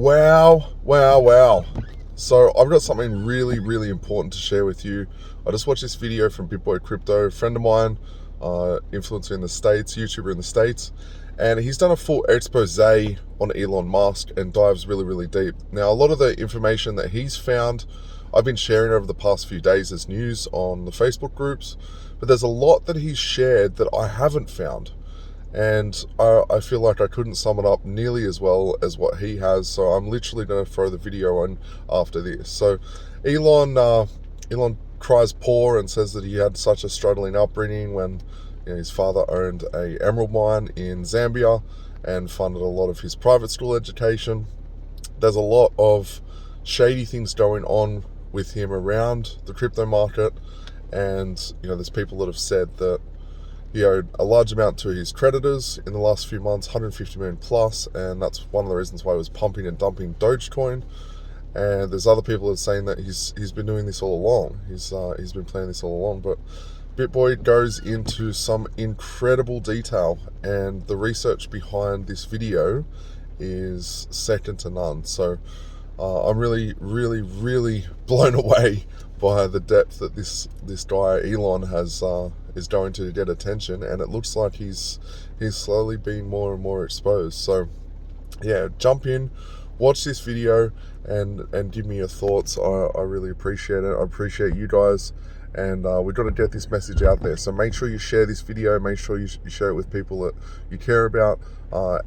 Wow. So I've got something really important to share with you. I just watched this video from BitBoy Crypto, a friend of mine, influencer in the States, YouTuber in the States, and he's done a full expose on Elon Musk and dives really deep. Now, a lot of the information that he's found, I've been sharing over the past few days as news on the Facebook groups, but there's a lot that he's shared that I haven't found. And I feel like I couldn't sum it up nearly as well as what he has, so I'm literally going to throw the video on after this. So Elon cries poor and says that he had such a struggling upbringing when his father owned a emerald mine in Zambia and funded a lot of his private school education. There's a lot of shady things going on with him around the crypto market, and there's people that have said that he owed a large amount to his creditors in the last few months, 150 million plus, and that's one of the reasons why he was pumping and dumping Dogecoin. And there's other people that are saying that he's been doing this all along. He's been planning this all along. But BitBoy goes into some incredible detail, and the research behind this video is second to none. So I'm really blown away by the depth that this guy Elon is going to get attention, and it looks like he's slowly being more and more exposed. So yeah, jump in, watch this video, and give me your thoughts. I really appreciate it. I appreciate you guys, and we've got to get this message out there. So make sure you share this video, make sure you share it with people that you care about.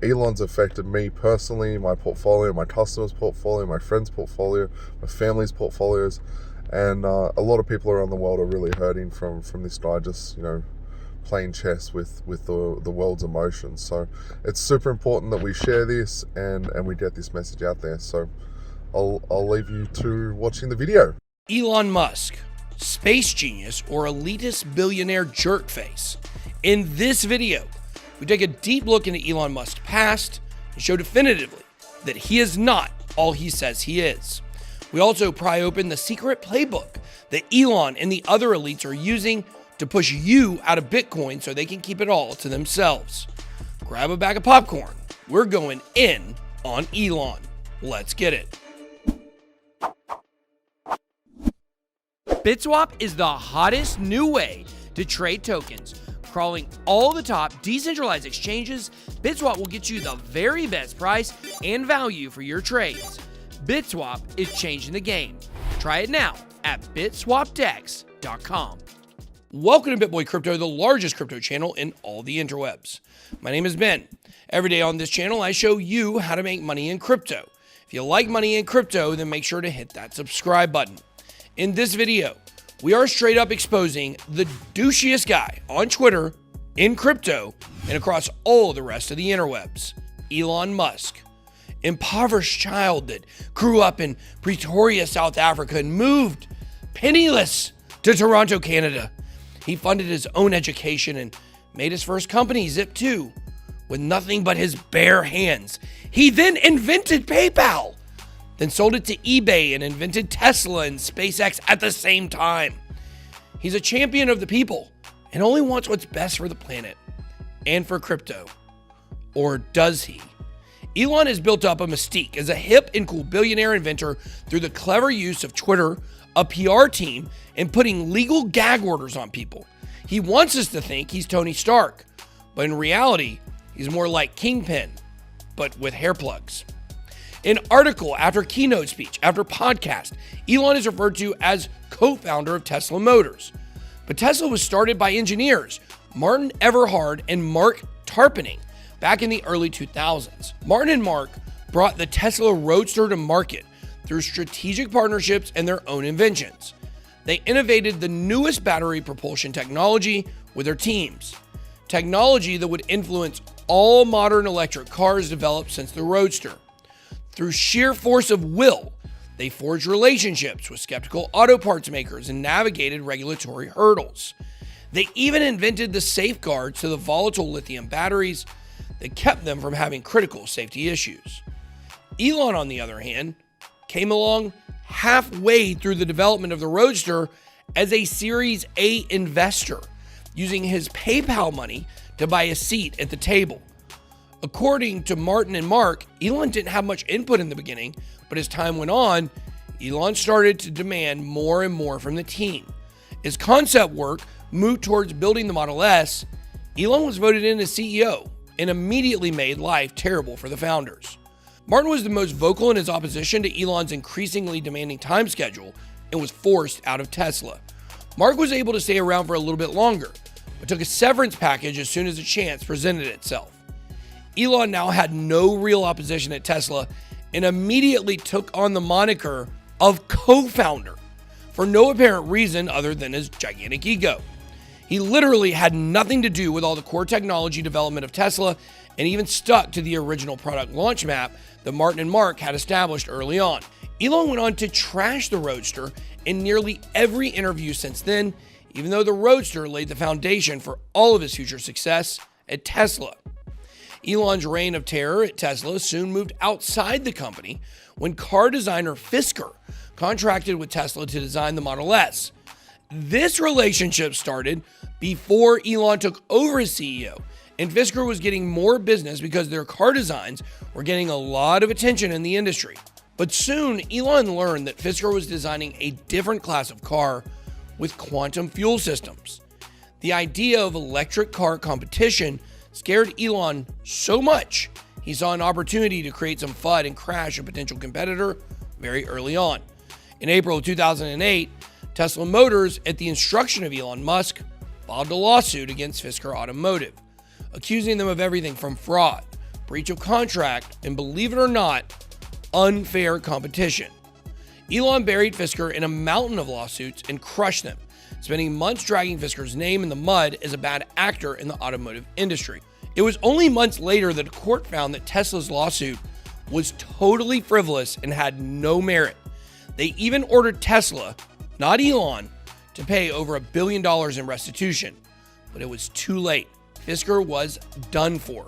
Elon's affected me personally, my portfolio, my customers' portfolio, my friends' portfolio, my family's portfolios. And a lot of people around the world are really hurting from this guy just playing chess with the world's emotions. So it's super important that we share this and we get this message out there. So I'll leave you to watching the video. Elon Musk, space genius or elitist billionaire jerkface. In this video, we take a deep look into Elon Musk's past and show definitively that he is not all he says he is. We also pry open the secret playbook that Elon and the other elites are using to push you out of Bitcoin so they can keep it all to themselves. Grab a bag of popcorn. We're going in on Elon. Let's get it. BitSwap is the hottest new way to trade tokens. Crawling all the top decentralized exchanges, BitSwap will get you the very best price and value for your trades. BitSwap is changing the game. Try it now at bitswapdex.com. Welcome to BitBoy Crypto, the largest crypto channel in all the interwebs. My name is Ben. Every day on this channel, I show you how to make money in crypto. If you like money in crypto, then make sure to hit that subscribe button. In this video, we are straight up exposing the douchiest guy on Twitter, in crypto, and across all the rest of the interwebs, Elon Musk. Impoverished child that grew up in Pretoria, South Africa and moved penniless to Toronto, Canada. He funded his own education and made his first company, Zip2, with nothing but his bare hands. He then invented PayPal, then sold it to eBay and invented Tesla and SpaceX at the same time. He's a champion of the people and only wants what's best for the planet and for crypto. Or does he? Elon has built up a mystique as a hip and cool billionaire inventor through the clever use of Twitter, a PR team, and putting legal gag orders on people. He wants us to think he's Tony Stark, but in reality, he's more like Kingpin, but with hair plugs. In article after keynote speech after podcast, Elon is referred to as co-founder of Tesla Motors. But Tesla was started by engineers Martin Everhard and Mark Tarpenning back in the early 2000s. Martin and Mark brought the Tesla Roadster to market through strategic partnerships and their own inventions. They innovated the newest battery propulsion technology with their teams, technology that would influence all modern electric cars developed since the Roadster. Through sheer force of will, they forged relationships with skeptical auto parts makers and navigated regulatory hurdles. They even invented the safeguards to the volatile lithium batteries that kept them from having critical safety issues. Elon, on the other hand, came along halfway through the development of the Roadster as a Series A investor, using his PayPal money to buy a seat at the table. According to Martin and Mark, Elon didn't have much input in the beginning, but as time went on, Elon started to demand more and more from the team. As concept work moved towards building the Model S, Elon was voted in as CEO and immediately made life terrible for the founders. Martin was the most vocal in his opposition to Elon's increasingly demanding time schedule and was forced out of Tesla. Mark was able to stay around for a little bit longer, but took a severance package as soon as a chance presented itself. Elon now had no real opposition at Tesla and immediately took on the moniker of co-founder for no apparent reason other than his gigantic ego. He literally had nothing to do with all the core technology development of Tesla and even stuck to the original product launch map that Martin and Mark had established early on. Elon went on to trash the Roadster in nearly every interview since then, even though the Roadster laid the foundation for all of his future success at Tesla. Elon's reign of terror at Tesla soon moved outside the company when car designer Fisker contracted with Tesla to design the Model S. This relationship started before Elon took over as CEO, and Fisker was getting more business because their car designs were getting a lot of attention in the industry. But soon, Elon learned that Fisker was designing a different class of car with quantum fuel systems. The idea of electric car competition scared Elon so much, he saw an opportunity to create some FUD and crash a potential competitor very early on. In April of 2008, Tesla Motors, at the instruction of Elon Musk, filed a lawsuit against Fisker Automotive, accusing them of everything from fraud, breach of contract, and believe it or not, unfair competition. Elon buried Fisker in a mountain of lawsuits and crushed them, spending months dragging Fisker's name in the mud as a bad actor in the automotive industry. It was only months later that a court found that Tesla's lawsuit was totally frivolous and had no merit. They even ordered Tesla, not Elon, to pay over $1 billion in restitution, but it was too late. Fisker was done for.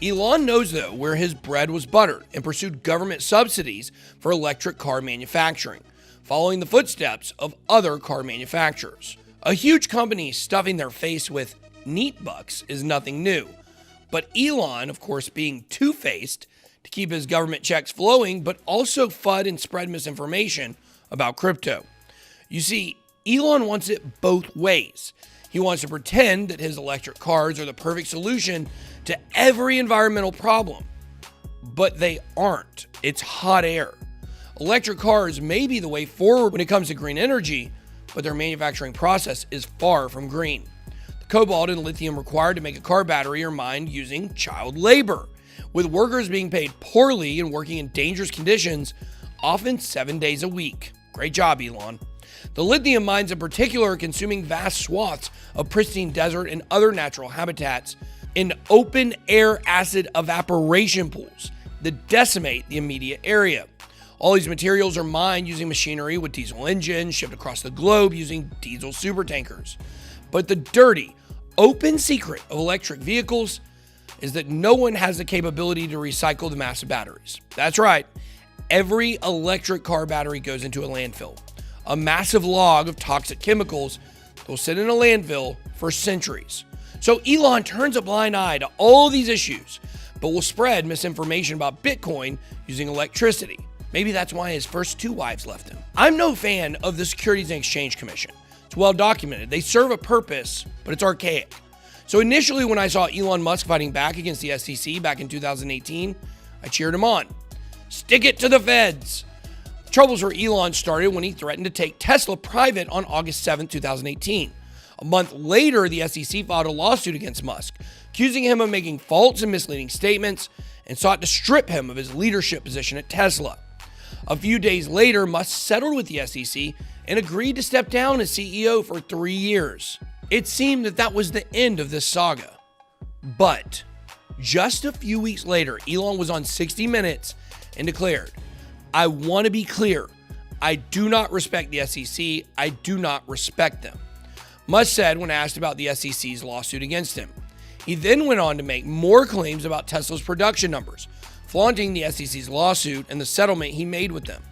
Elon knows, though, where his bread was buttered and pursued government subsidies for electric car manufacturing, following the footsteps of other car manufacturers. A huge company stuffing their face with neat bucks is nothing new, but Elon, of course, being two-faced to keep his government checks flowing, but also FUD and spread misinformation about crypto. You see, Elon wants it both ways. He wants to pretend that his electric cars are the perfect solution to every environmental problem, but they aren't. It's hot air. Electric cars may be the way forward when it comes to green energy, but their manufacturing process is far from green. The cobalt and lithium required to make a car battery are mined using child labor, with workers being paid poorly and working in dangerous conditions, often 7 days a week. Great job, Elon. The lithium mines in particular are consuming vast swaths of pristine desert and other natural habitats in open-air acid evaporation pools that decimate the immediate area. All these materials are mined using machinery with diesel engines shipped across the globe using diesel supertankers. But the dirty, open secret of electric vehicles is that no one has the capability to recycle the massive batteries. That's right. Every electric car battery goes into a landfill, a massive log of toxic chemicals that will sit in a landfill for centuries. So Elon turns a blind eye to all these issues, but will spread misinformation about Bitcoin using electricity. Maybe that's why his first two wives left him. I'm no fan of the Securities and Exchange Commission. It's well documented. They serve a purpose, but it's archaic. So initially when I saw Elon Musk fighting back against the SEC back in 2018, I cheered him on. Stick it to the feds. The troubles for Elon started when he threatened to take Tesla private on August 7, 2018. A month later, the SEC filed a lawsuit against Musk, accusing him of making false and misleading statements and sought to strip him of his leadership position at Tesla. A few days later, Musk settled with the SEC and agreed to step down as CEO for 3 years. It seemed that that was the end of this saga. But just a few weeks later, Elon was on 60 Minutes and declared, "I want to be clear. I do not respect the SEC. I do not respect them," Musk said when asked about the SEC's lawsuit against him. He then went on to make more claims about Tesla's production numbers, flaunting the SEC's lawsuit and the settlement he made with them.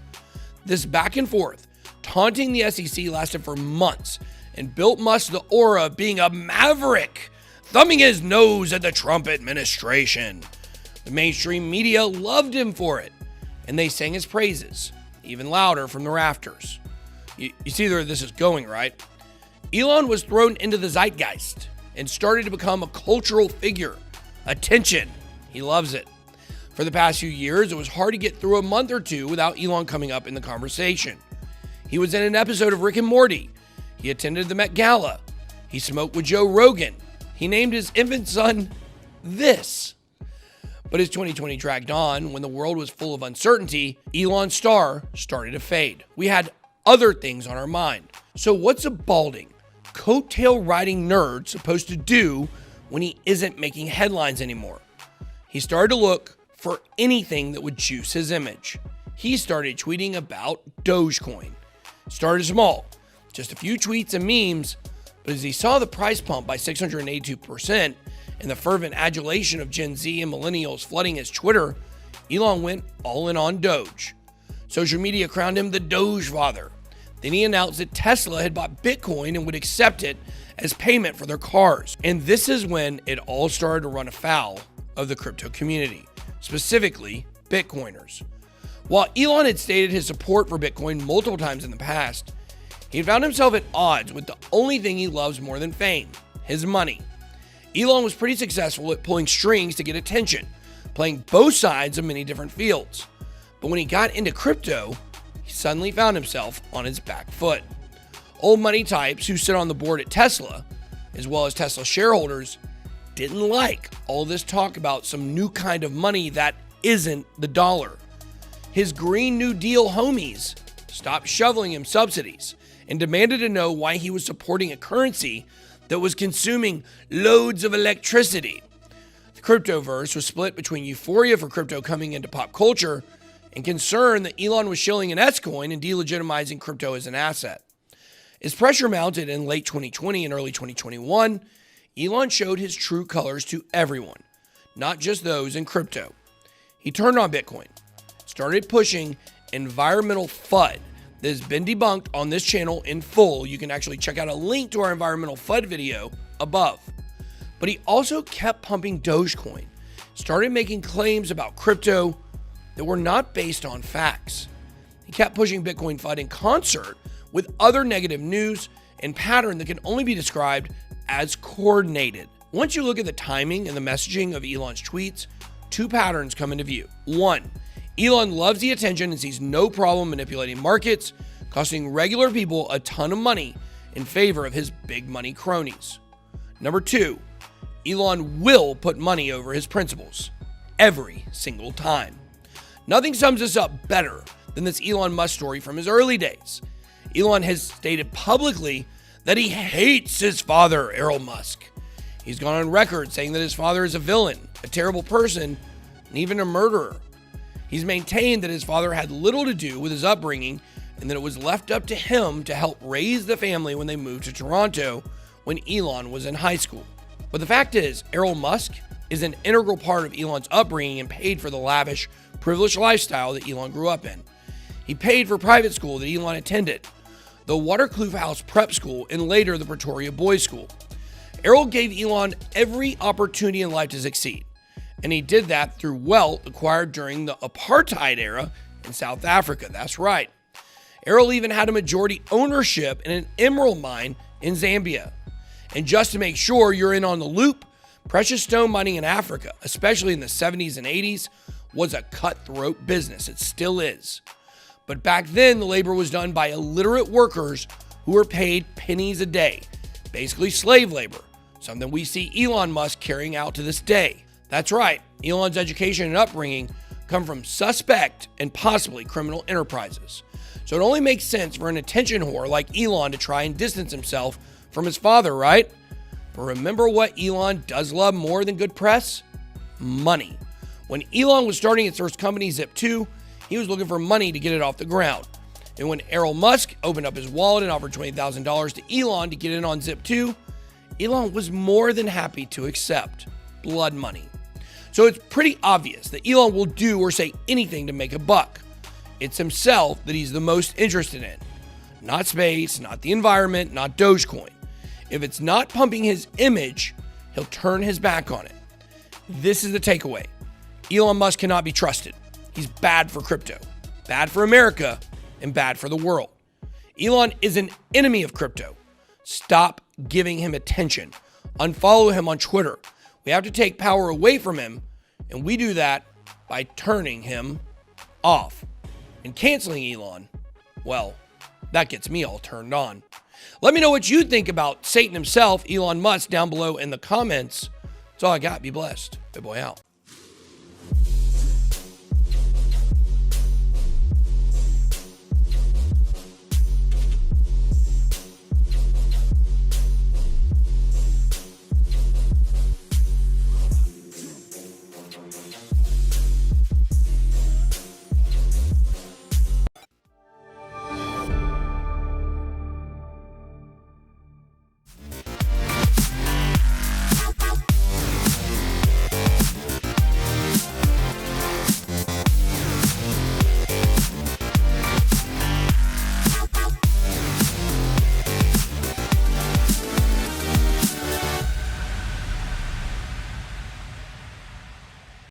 This back and forth, taunting the SEC, lasted for months and built Musk the aura of being a maverick, thumbing his nose at the Trump administration. The mainstream media loved him for it, and they sang his praises, even louder from the rafters. You see where this is going, right? Elon was thrown into the zeitgeist and started to become a cultural figure. Attention. He loves it. For the past few years, it was hard to get through a month or two without Elon coming up in the conversation. He was in an episode of Rick and Morty. He attended the Met Gala. He smoked with Joe Rogan. He named his infant son this. But as 2020 dragged on, when the world was full of uncertainty, Elon's star started to fade. We had other things on our mind. So what's a balding, coattail riding nerd supposed to do when he isn't making headlines anymore? He started to look for anything that would juice his image. He started tweeting about Dogecoin. Started small, just a few tweets and memes, but as he saw the price pump by 682% and the fervent adulation of Gen Z and millennials flooding his Twitter, Elon went all in on Doge. Social media crowned him the Doge Father. Then he announced that Tesla had bought Bitcoin and would accept it as payment for their cars. And this is when it all started to run afoul of the crypto community, specifically Bitcoiners. While Elon had stated his support for Bitcoin multiple times in the past, he found himself at odds with the only thing he loves more than fame, his money. Elon was pretty successful at pulling strings to get attention, playing both sides of many different fields. But when he got into crypto, he suddenly found himself on his back foot. Old money types who sit on the board at Tesla, as well as Tesla shareholders, didn't like all this talk about some new kind of money that isn't the dollar. His Green New Deal homies stopped shoveling him subsidies and demanded to know why he was supporting a currency that was consuming loads of electricity. The cryptoverse was split between euphoria for crypto coming into pop culture and concern that Elon was shilling an S-coin and delegitimizing crypto as an asset. As pressure mounted in late 2020 and early 2021, Elon showed his true colors to everyone, not just those in crypto. He turned on Bitcoin, started pushing environmental FUD that has been debunked on this channel in full. You can actually check out a link to our environmental FUD video above. But he also kept pumping Dogecoin, started making claims about crypto that were not based on facts. He kept pushing Bitcoin FUD in concert with other negative news and pattern that can only be described as coordinated. Once you look at the timing and the messaging of Elon's tweets, two patterns come into view. One, Elon loves the attention and sees no problem manipulating markets, costing regular people a ton of money in favor of his big money cronies. Number two, Elon will put money over his principles every single time. Nothing sums this up better than this Elon Musk story from his early days. Elon has stated publicly that he hates his father, Elon Musk. He's gone on record saying that his father is a villain, a terrible person, and even a murderer. He's maintained that his father had little to do with his upbringing and that it was left up to him to help raise the family when they moved to Toronto when Elon was in high school. But the fact is, Elon Musk is an integral part of Elon's upbringing and paid for the lavish, privileged lifestyle that Elon grew up in. He paid for private school that Elon attended, the Waterkloof House Prep School, and later the Pretoria Boys School. Errol gave Elon every opportunity in life to succeed, and he did that through wealth acquired during the apartheid era in South Africa. That's right. Errol even had a majority ownership in an emerald mine in Zambia. And just to make sure you're in on the loop, precious stone mining in Africa, especially in the 70s and 80s, was a cutthroat business. It still is. But back then, the labor was done by illiterate workers who were paid pennies a day, basically slave labor, something we see Elon Musk carrying out to this day. That's right, Elon's education and upbringing come from suspect and possibly criminal enterprises. So it only makes sense for an attention whore like Elon to try and distance himself from his father, right? But remember what Elon does love more than good press? Money. When Elon was starting his first company, Zip2, he was looking for money to get it off the ground. And when Elon Musk opened up his wallet and offered $20,000 to Elon to get in on Zip2, Elon was more than happy to accept blood money. So it's pretty obvious that Elon will do or say anything to make a buck. It's himself that he's the most interested in. Not space, not the environment, not Dogecoin. If it's not pumping his image, he'll turn his back on it. This is the takeaway. Elon Musk cannot be trusted. He's bad for crypto, bad for America, and bad for the world. Elon is an enemy of crypto. Stop giving him attention. Unfollow him on Twitter. We have to take power away from him, and we do that by turning him off. And canceling Elon, well, that gets me all turned on. Let me know what you think about Satan himself, Elon Musk, down below in the comments. That's all I got. Be blessed. BitBoy out.